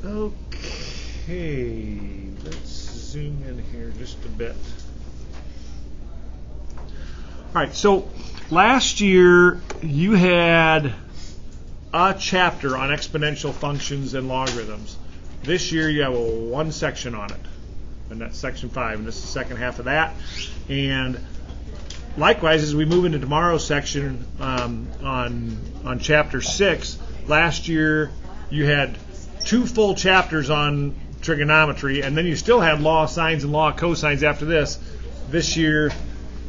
Okay, let's zoom in here just a bit. All right, so last year you had a chapter on exponential functions and logarithms. This year you have one section on it, and that's section 5, and this is the second half of that. And likewise, as we move into tomorrow's section on chapter 6, last year you had 2 full chapters on trigonometry, and then you still had law of sines and law of cosines after this. This year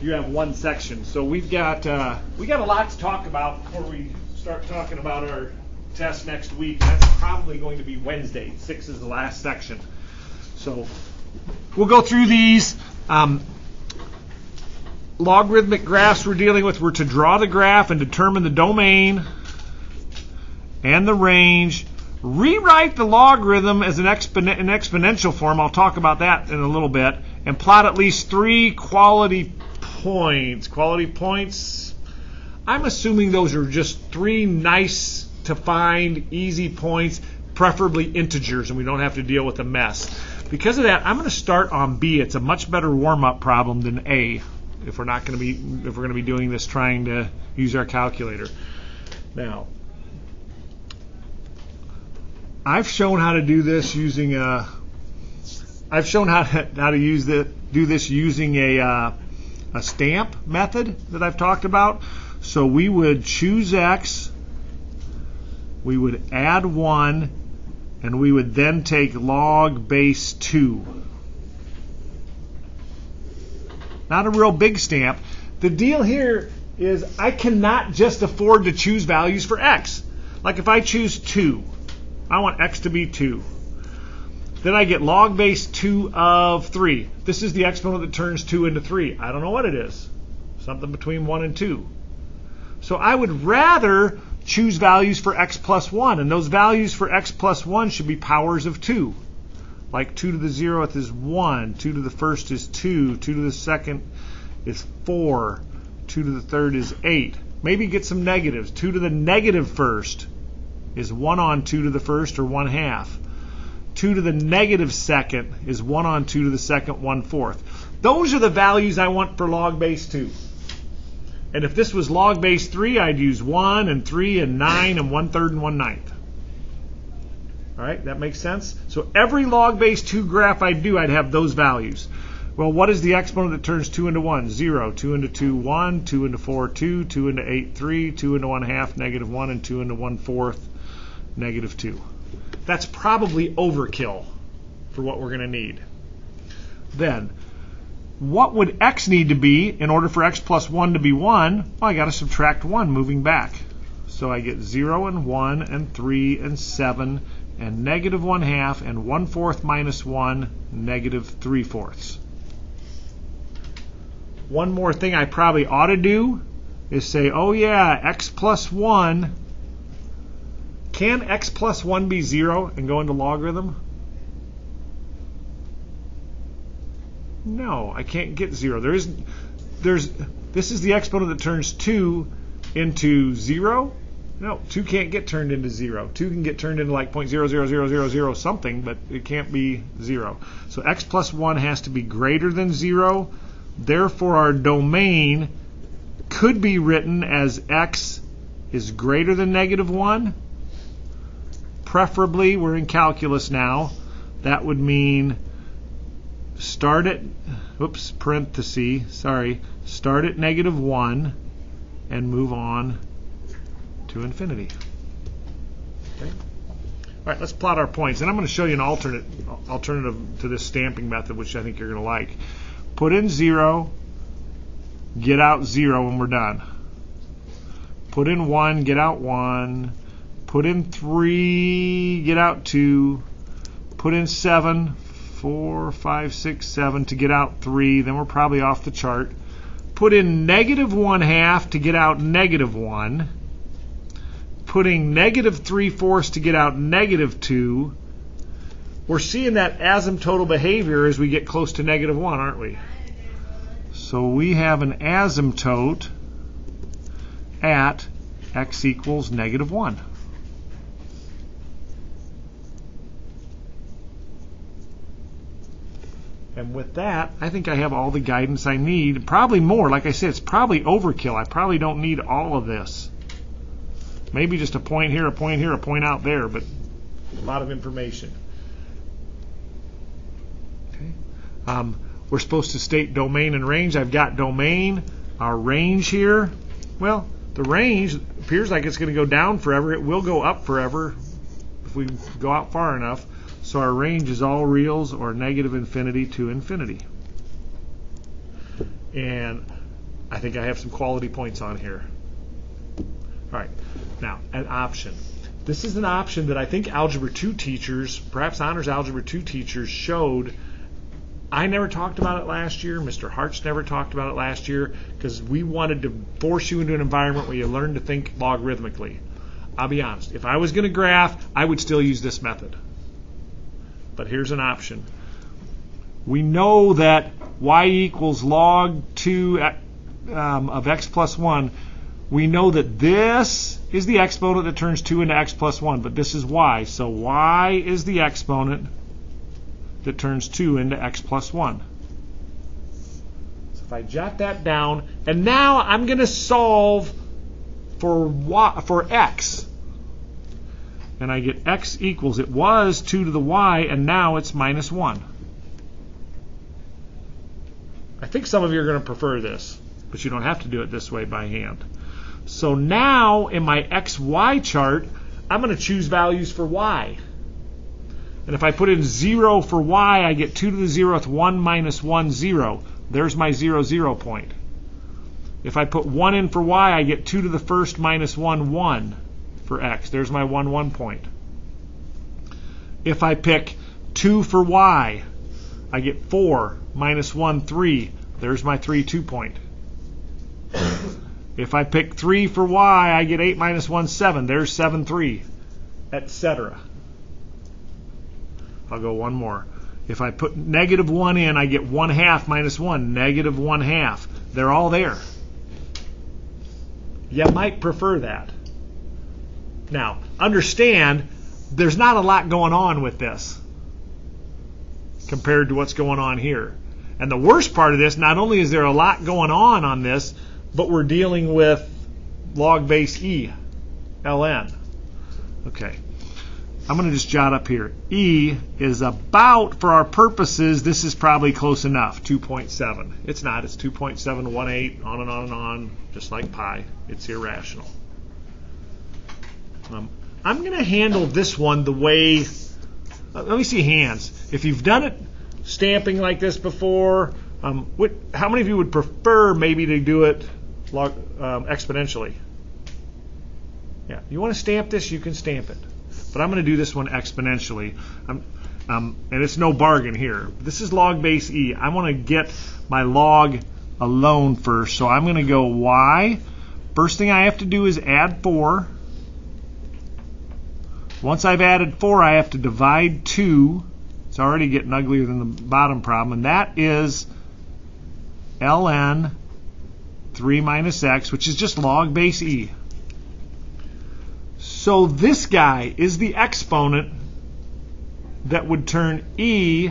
you have one section. So we got a lot to talk about before we start talking about our test next week. That's probably going to be Wednesday. 6 is the last section. So we'll go through these. Logarithmic graphs we're dealing with were to draw the graph and determine the domain and the range. Rewrite the logarithm as an exponential form. I'll talk about that in a little bit. And plot at least 3 quality points. Quality points, I'm assuming those are just 3 nice to find, easy points, preferably integers, and we don't have to deal with a mess. Because of that, I'm going to start on B. It's a much better warm-up problem than A. If we're going to be doing this trying to use our calculator. Now, I've shown how to do this using a. I've shown how to do this using a stamp method that I've talked about. So we would choose x, we would add 1, and we would then take log base 2. Not a real big stamp. The deal here is I cannot just afford to choose values for x. Like if I choose 2, I want x to be 2. Then I get log base 2 of 3. This is the exponent that turns 2 into 3. I don't know what it is. Something between 1 and 2. So I would rather choose values for x plus 1. And those values for x plus 1 should be powers of 2. Like 2 to the 0th is 1. 2 to the 1st is 2. 2 to the 2nd is 4. 2 to the 3rd is 8. Maybe get some negatives. 2 to the negative 1st is 1 on 2 to the 1st, or 1/2. 2 to the negative 2nd is 1 on 2 to the 2nd, 1/4. Those are the values I want for log base 2. And if this was log base 3, I'd use 1 and 3 and 9 and 1/3 and 1/9. All right, that makes sense? So every log base 2 graph I do, I'd have those values. Well, what is the exponent that turns 2 into 1? 0. 2 into 2, 1. 2 into 4, 2. 2 into 8, 3. 2 into 1/2, -1. And 2 into 1/4, -2. That's probably overkill for what we're going to need. Then, what would x need to be in order for x plus 1 to be 1? Well, I got to subtract 1 moving back. So I get 0 and 1 and 3 and 7 and -1/2 and 1/4 minus 1, -3/4. One more thing I probably ought to do is say, oh yeah, x plus 1. Can x plus 1 be 0 and go into logarithm? No, I can't get 0. This is the exponent that turns 2 into 0. No, 2 can't get turned into 0. 2 can get turned into like 0.00000 something, but it can't be 0. So x plus 1 has to be greater than 0. Therefore, our domain could be written as x is greater than -1. Preferably, we're in calculus now. That would mean start at, parenthesis, start at -1 and move on to infinity. Okay. All right, let's plot our points. And I'm going to show you an alternative to this stamping method, which I think you're going to like. Put in 0, get out 0 when we're done. Put in 1, get out 1. Put in 3, get out 2. Put in 7, 4, 5, 6, 7 to get out 3. Then we're probably off the chart. Put in -1/2 to get out -1. Putting -3/4 to get out -2. We're seeing that asymptotal behavior as we get close to -1, aren't we? So we have an asymptote at x equals -1. And with that, I think I have all the guidance I need. Probably more. Like I said, it's probably overkill. I probably don't need all of this. Maybe just a point here, a point here, a point out there, but a lot of information. Okay. We're supposed to state domain and range. I've got domain. Our range here, well, the range appears like it's going to go down forever. It will go up forever if we go out far enough. So our range is all reals or negative infinity to infinity. And I think I have some quality points on here. All right, now an option. This is an option that I think Algebra 2 teachers, perhaps Honors Algebra 2 teachers, showed. I never talked about it last year. Mr. Hart's never talked about it last year because we wanted to force you into an environment where you learn to think logarithmically. I'll be honest. If I was going to graph, I would still use this method. But here's an option. We know that y equals log 2 of x plus 1. We know that this is the exponent that turns 2 into x plus 1, but this is y. So y is the exponent that turns 2 into x plus 1. So if I jot that down, and now I'm going to solve for x. And I get x equals, it was 2 to the y, and now it's minus 1. I think some of you are going to prefer this, but you don't have to do it this way by hand. So now in my xy chart, I'm going to choose values for y. And if I put in 0 for y, I get 2 to the 0th, 1 minus 1, 0. There's my 0, 0 point. If I put 1 in for y, I get 2 to the 1st minus 1, 1 for x. There's my 1, 1 point. If I pick 2 for y, I get 4 minus 1, 3. There's my 3, 2 point. If I pick 3 for y, I get 8 minus 1, 7. There's 7, 3, etc. I'll go one more. If I put negative 1 in, I get 1/2 minus 1, negative 1/2. They're all there. You might prefer that. Now, understand, there's not a lot going on with this compared to what's going on here. And the worst part of this, not only is there a lot going on this, but we're dealing with log base e, ln. Okay. I'm going to just jot up here. E is about, for our purposes, this is probably close enough, 2.7. It's not. It's 2.718, on and on and on, just like pi. It's irrational. I'm going to handle this one the way, let me see hands. If you've done it stamping like this before, how many of you would prefer maybe to do it exponentially? Yeah, you want to stamp this, you can stamp it. But I'm going to do this one exponentially. And it's no bargain here. This is log base e. I want to get my log alone first. So I'm going to go y. First thing I have to do is add 4. Once I've added 4, I have to divide 2. It's already getting uglier than the bottom problem. And that is ln 3 minus x, which is just log base e. So this guy is the exponent that would turn e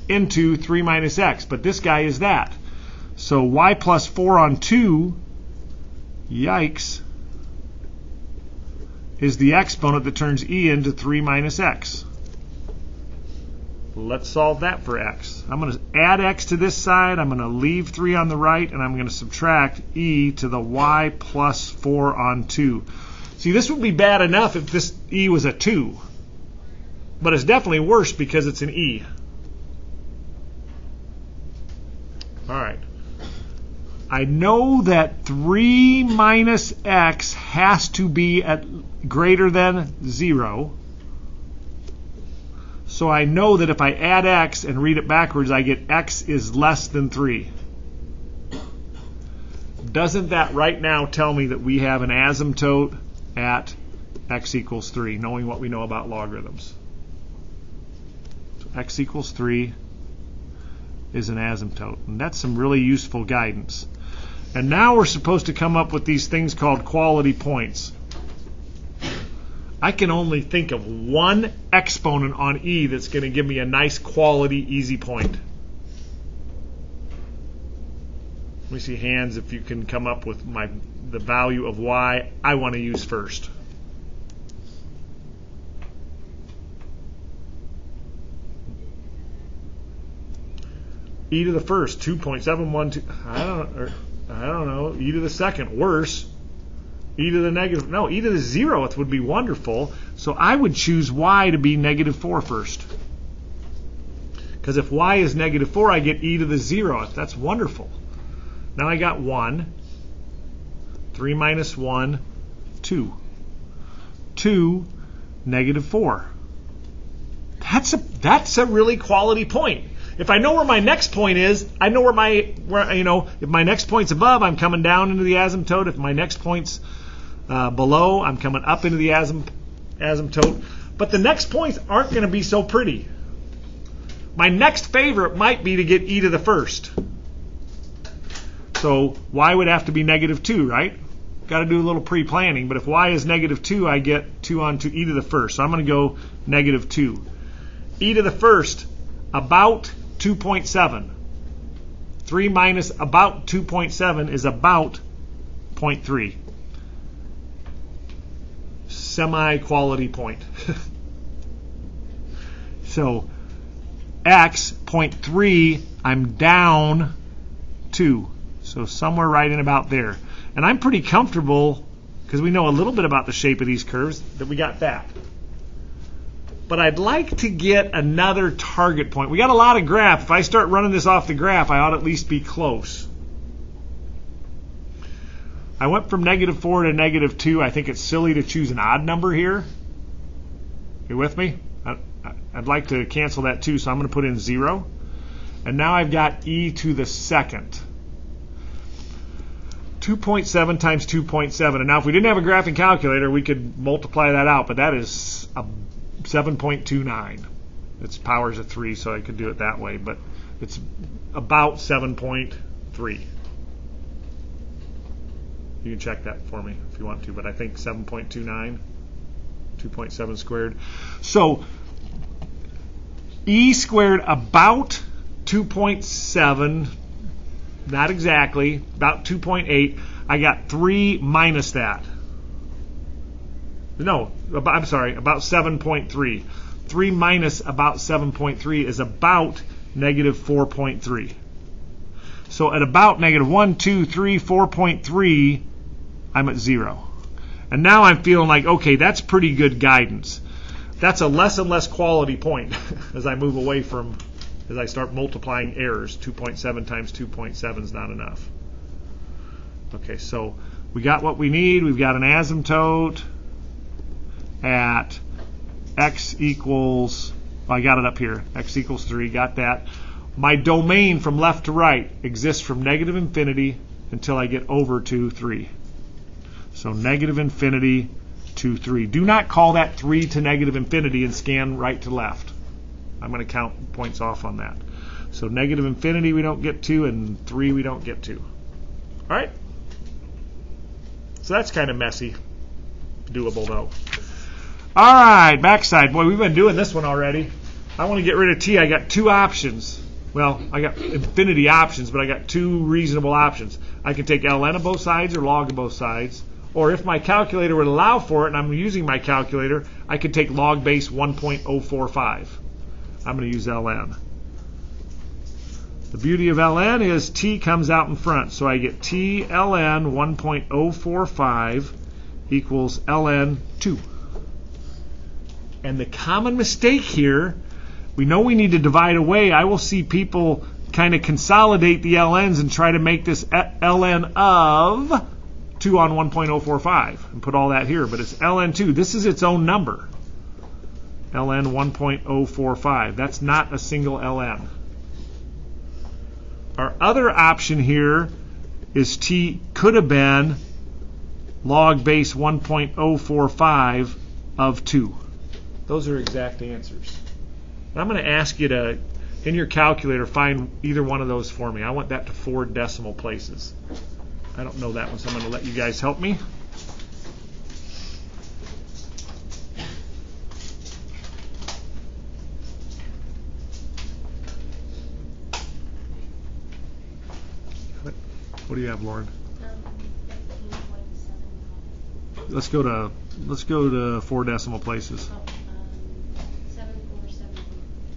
into 3 minus x. But this guy is that. So y plus 4 on 2, yikes, is the exponent that turns e into 3 minus x. Let's solve that for x. I'm going to add x to this side. I'm going to leave 3 on the right, and I'm going to subtract e to the y plus 4 on 2. See, this would be bad enough if this e was a 2. But it's definitely worse because it's an e. All right. I know that 3 minus x has to be at greater than 0. So I know that if I add x and read it backwards, I get x is less than 3. Doesn't that right now tell me that we have an asymptote at x equals 3, knowing what we know about logarithms? So x equals 3 is an asymptote. And that's some really useful guidance. And now we're supposed to come up with these things called quality points. I can only think of one exponent on e that's going to give me a nice quality easy point. Let me see hands if you can come up with the value of y I want to use first. E to the first, 2.712. I don't know. E to the second, worse. E to the negative, no, e to the 0th would be wonderful. So I would choose y to be -4 first. Because if y is -4, I get e to the 0th. That's wonderful. Now I got 1. 3 minus 1, 2. 2, -4. That's a really quality point. If I know where my next point is, I know if my next point's above, I'm coming down into the asymptote. If my next point's below, I'm coming up into the asymptote. But the next points aren't going to be so pretty. My next favorite might be to get e to the first. So y would have to be -2, right? Got to do a little pre-planning. But if y is -2, I get 2 on to e to the first. So I'm going to go -2. E to the first, about 2.7. 3 minus about 2.7 is about 0.3. Semi-quality point. So x, 0.3, I'm down 2. So somewhere right in about there. And I'm pretty comfortable, because we know a little bit about the shape of these curves, that we got that. But I'd like to get another target point. We got a lot of graph. If I start running this off the graph, I ought to at least be close. I went from -4 to -2. I think it's silly to choose an odd number here. You with me? I'd like to cancel that too, so I'm going to put in 0. And now I've got e to the second. 2.7 times 2.7. And now if we didn't have a graphing calculator, we could multiply that out, but that is 7.29. Its power's a 3, so I could do it that way, but it's about 7.3. You can check that for me if you want to, but I think 7.29, 2.7 squared. So e squared about 2.7, not exactly, about 2.8. I got 3 minus that. No, I'm sorry, about 7.3. 3 minus about 7.3 is about -4.3. So at about -1, 2, 3, 4.3, I'm at 0. And now I'm feeling like, okay, that's pretty good guidance. That's a less and less quality point as I move away from, as I start multiplying errors. 2.7 times 2.7 is not enough. Okay, so we got what we need. We've got an asymptote at x equals, well, I got it up here, x equals 3, got that. My domain from left to right exists from -infinity until I get over to 3. So -infinity to 3. Do not call that 3 to -infinity and scan right to left. I'm going to count points off on that. So -infinity we don't get to, and 3 we don't get to. All right? So that's kind of messy. Doable though. All right, backside. Boy, we've been doing this one already. I want to get rid of t. I got 2 options. Well, I got infinity options, but I got 2 reasonable options. I can take ln of both sides or log of both sides. Or if my calculator would allow for it, and I'm using my calculator, I could take log base 1.045. I'm going to use ln. The beauty of ln is t comes out in front. So I get t ln 1.045 equals ln 2. And the common mistake here, we know we need to divide away. I will see people kind of consolidate the ln's and try to make this ln of 2 on 1.045 and put all that here. But it's ln 2. This is its own number. ln 1.045. That's not a single ln. Our other option here is t could have been log base 1.045 of 2. Those are exact answers. And I'm going to ask you to, in your calculator, find either one of those for me. I want that to 4 decimal places. I don't know that one, so I'm going to let you guys help me. What do you have, Lauren? 15.75. Let's go to 4 decimal places.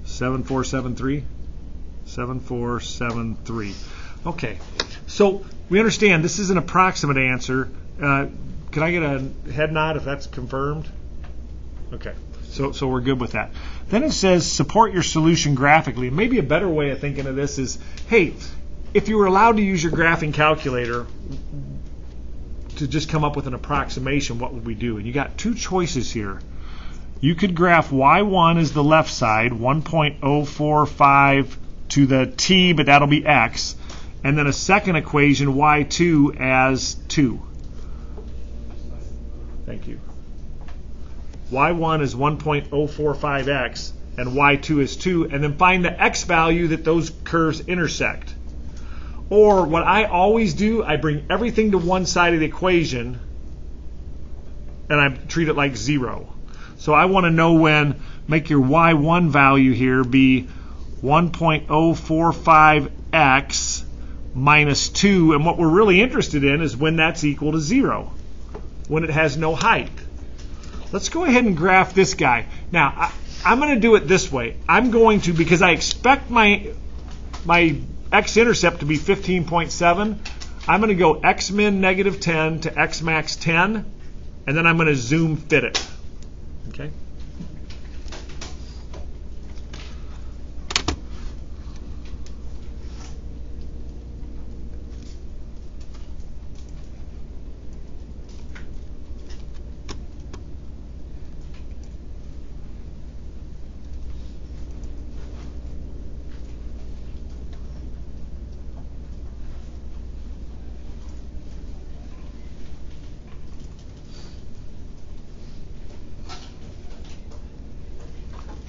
7473. 7473. Okay. So we understand this is an approximate answer. Can I get a head nod if that's confirmed? Okay. So we're good with that. Then it says support your solution graphically. Maybe a better way of thinking of this is, hey, if you were allowed to use your graphing calculator to just come up with an approximation, what would we do? And you got 2 choices here. You could graph y1 as the left side, 1.045 to the t, but that'll be x, and then a second equation, y2 as 2. Thank you. y1 is 1.045x, and y2 is 2, and then find the x value that those curves intersect. Or what I always do, I bring everything to one side of the equation, and I treat it like 0. So I want to know when, make your y1 value here be 1.045x minus 2, and what we're really interested in is when that's equal to 0, when it has no height. Let's go ahead and graph this guy. Now, I'm going to do it this way. I'm going to, because I expect my x-intercept to be 15.7, I'm going to go x-min negative 10 to x-max 10, and then I'm going to zoom fit it. Okay?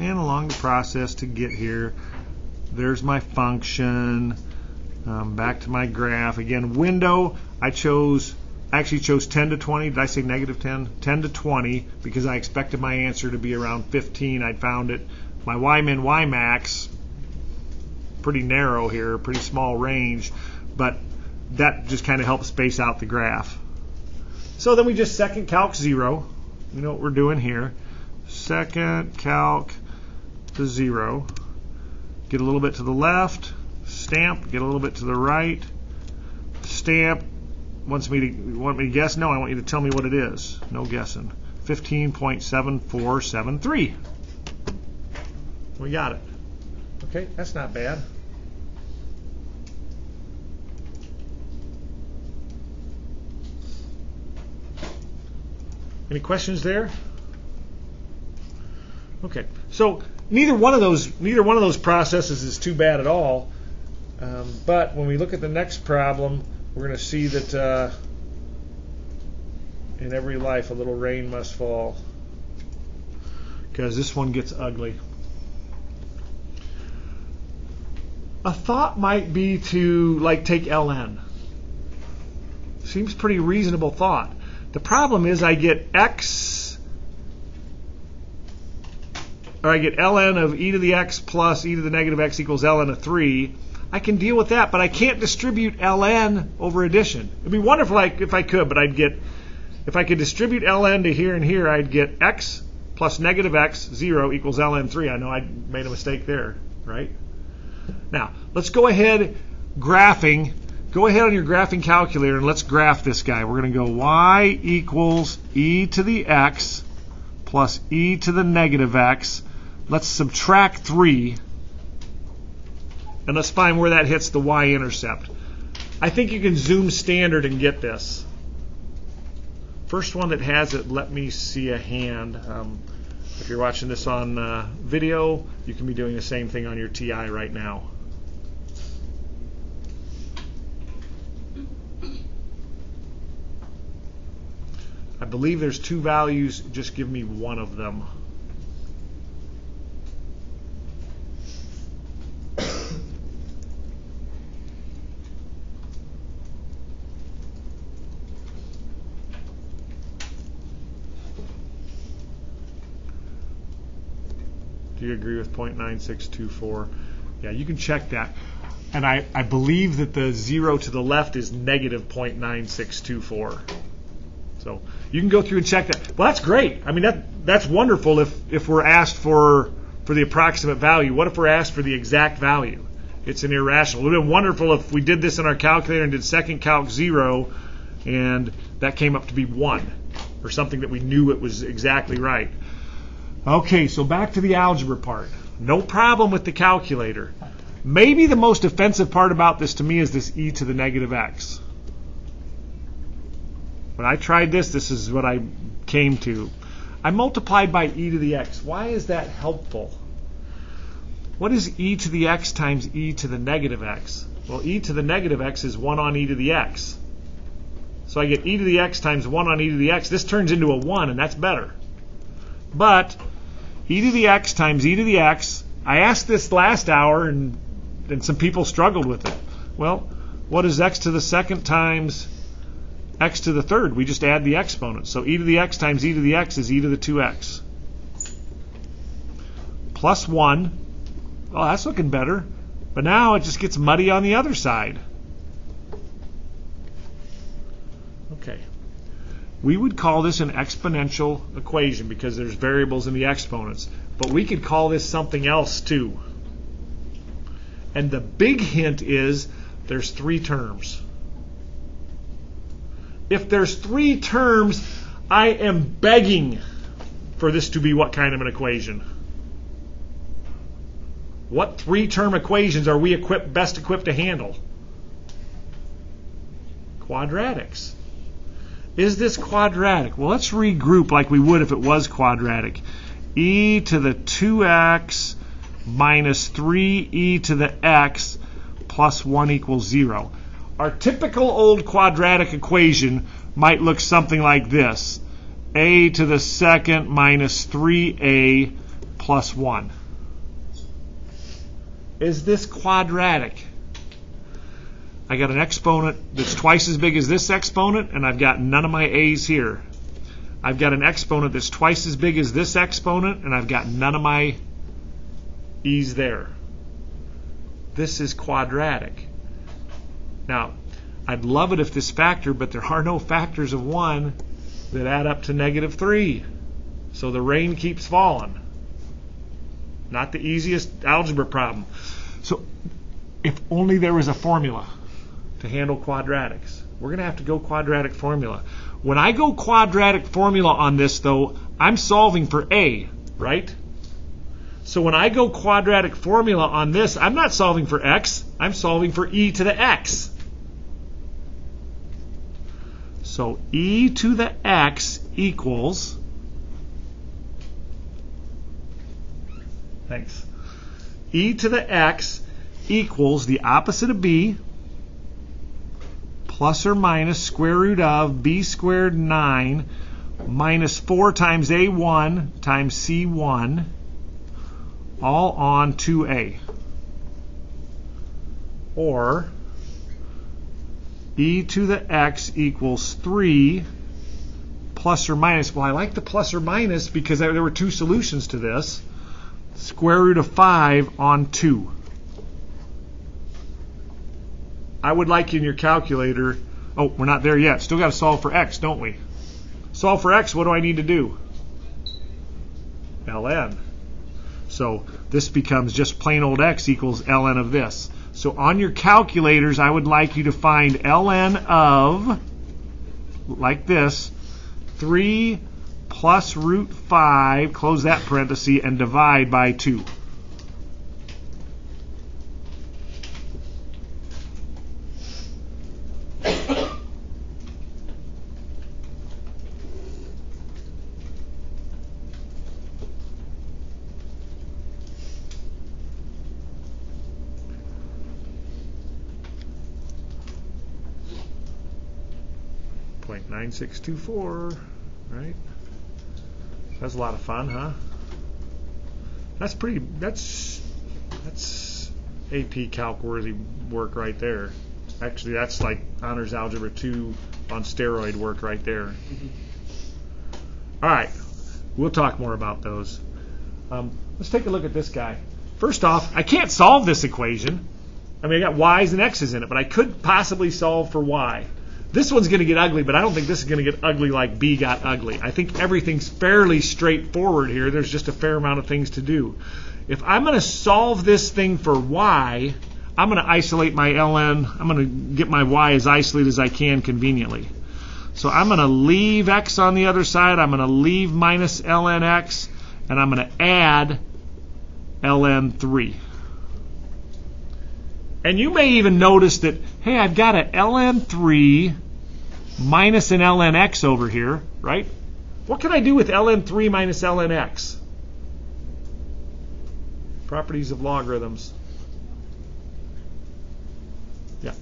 And along the process to get here, there's my function. Back to my graph. Again, window, I actually chose 10 to 20. Did I say negative 10? 10 to 20 because I expected my answer to be around 15. I found it. My y-min, y-max, pretty narrow here, pretty small range, but that just kind of helps space out the graph. So then we just second calc 0. You know what we're doing here. Second calc to 0. Get a little bit to the left, stamp, get a little bit to the right, stamp. Want me to guess? No, I want you to tell me what it is. No guessing. 15.7473. We got it. Okay, that's not bad. Any questions there? Okay, so neither one of those processes is too bad at all. But when we look at the next problem, we're going to see that in every life a little rain must fall, because this one gets ugly. A thought might be to take ln. Seems pretty reasonable thought. The problem is I get ln of e to the x plus e to the negative x equals ln of 3. I can deal with that, but I can't distribute ln over addition. It'd be wonderful if I could, but if I could distribute ln to here and here, I'd get x plus negative x, 0, equals ln 3. I know I made a mistake there, right? Now, let's go ahead graphing. Go ahead on your graphing calculator and let's graph this guy. We're going to go y equals e to the x plus e to the negative x. Let's subtract 3. And let's find where that hits the y-intercept. I think you can zoom standard and get this. First one that has it, let me see a hand. If you're watching this on video, you can be doing the same thing on your TI right now. I believe there's 2 values. Just give me one of them. Do you agree with 0.9624? Yeah, you can check that. And I believe that the 0 to the left is negative 0.9624. So you can go through and check that. Well, that's great. I mean, that's wonderful if we're asked for the approximate value. What if we're asked for the exact value? It's an irrational. It would have been wonderful if we did this in our calculator and did second calc 0, and that came up to be 1, or something that we knew it was exactly right. Okay, so back to the algebra part. No problem with the calculator. Maybe the most offensive part about this to me is this e to the negative x. When I tried this, this is what I came to. I multiplied by e to the x. Why is that helpful? What is e to the x times e to the negative x? Well, e to the negative x is 1 on e to the x. So I get e to the x times 1 on e to the x. This turns into a 1, and that's better. But e to the x times e to the x, I asked this last hour, and some people struggled with it. Well, what is x to the second times x to the third? We just add the exponents. So e to the x times e to the x is e to the 2x. Plus 1. Oh, that's looking better. But now it just gets muddy on the other side. Okay. We would call this an exponential equation because there's variables in the exponents. But we could call this something else too. And the big hint is there's 3 terms. If there's 3 terms, I am begging for this to be what kind of an equation? What 3-term equations are we best equipped to handle? Quadratics. Is this quadratic? Well, let's regroup like we would if it was quadratic. E to the 2x minus 3e to the x plus 1 equals 0. Our typical old quadratic equation might look something like this. A to the second minus 3a plus 1. Is this quadratic? I got an exponent that's twice as big as this exponent, and I've got none of my a's here. I've got an exponent that's twice as big as this exponent, and I've got none of my e's there. This is quadratic. Now, I'd love it if this factor, but there are no factors of 1 that add up to negative 3. So the rain keeps falling. Not the easiest algebra problem. So if only there was a formula to handle quadratics. We're going to have to go quadratic formula. When I go quadratic formula on this, though, I'm solving for a, right? So when I go quadratic formula on this, I'm not solving for x. I'm solving for e to the x. So e to the x equals... Thanks. E to the x equals the opposite of b plus or minus square root of b squared 9 minus 4 times a1 times c1 all on 2a. Or e to the x equals 3 plus or minus. Well, I like the plus or minus because there were 2 solutions to this. Square root of 5 on 2. I would like in your calculator, oh, we're not there yet. Still got to solve for x, don't we? Solve for x, what do I need to do? ln. So this becomes just plain old x equals ln of this. So on your calculators, I would like you to find ln of, like this, 3 plus root 5, close that parenthesis, and divide by 2. .9624, right? That's a lot of fun, huh? That's AP Calc worthy work right there. Actually, that's like Honors Algebra 2 on steroid work right there. All right, we'll talk more about those. Let's take a look at this guy. First off, I can't solve this equation. I mean, I got y's and x's in it, but I could possibly solve for y. This one's going to get ugly, but I don't think this is going to get ugly like B got ugly. I think everything's fairly straightforward here. There's just a fair amount of things to do. If I'm going to solve this thing for y, I'm going to isolate my ln. I'm going to get my y as isolated as I can conveniently. So I'm going to leave x on the other side. I'm going to leave minus ln x, and I'm going to add ln 3. And you may even notice that, hey, I've got a ln 3 minus an ln x over here, right? What can I do with ln 3 minus ln x? Properties of logarithms. Yeah.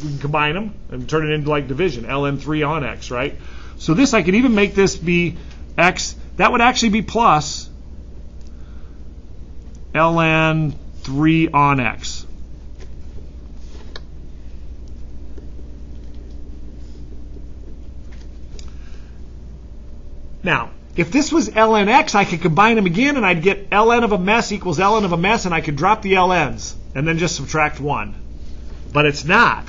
We can combine them and turn it into like division, ln 3 on x, right? So this, I could even make this be x. That would actually be plus ln 3 on x. Now, if this was ln x, I could combine them again, and I'd get ln of a mess equals ln of a mess, and I could drop the ln's and then just subtract 1. But it's not.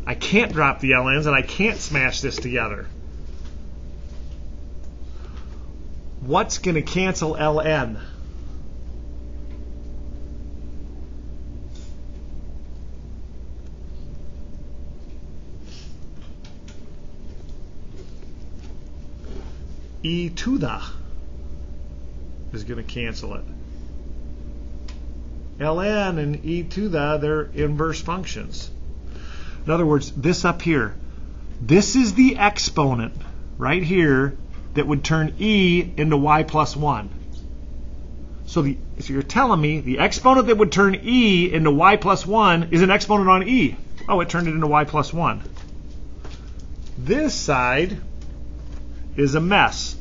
I can't drop the ln's, and I can't smash this together. What's going to cancel ln? e to the is going to cancel it. ln and e to the, they're inverse functions. In other words, this up here, this is the exponent right here that would turn e into y plus 1. So you're telling me the exponent that would turn e into y plus 1 is an exponent on e. Oh, it turned it into y plus 1. This side is a mess.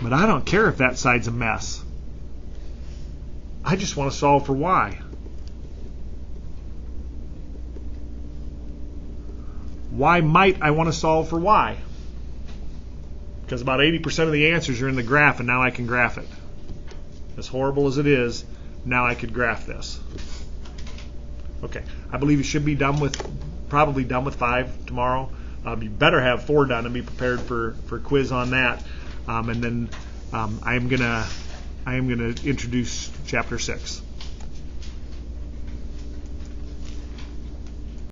But I don't care if that side's a mess. I just want to solve for y. Why might I want to solve for y? Because about 80% of the answers are in the graph, and now I can graph it. As horrible as it is, now I could graph this. Okay, I believe you should be probably done with 5 tomorrow. You better have 4 done and be prepared for quiz on that. And then I am gonna introduce chapter 6.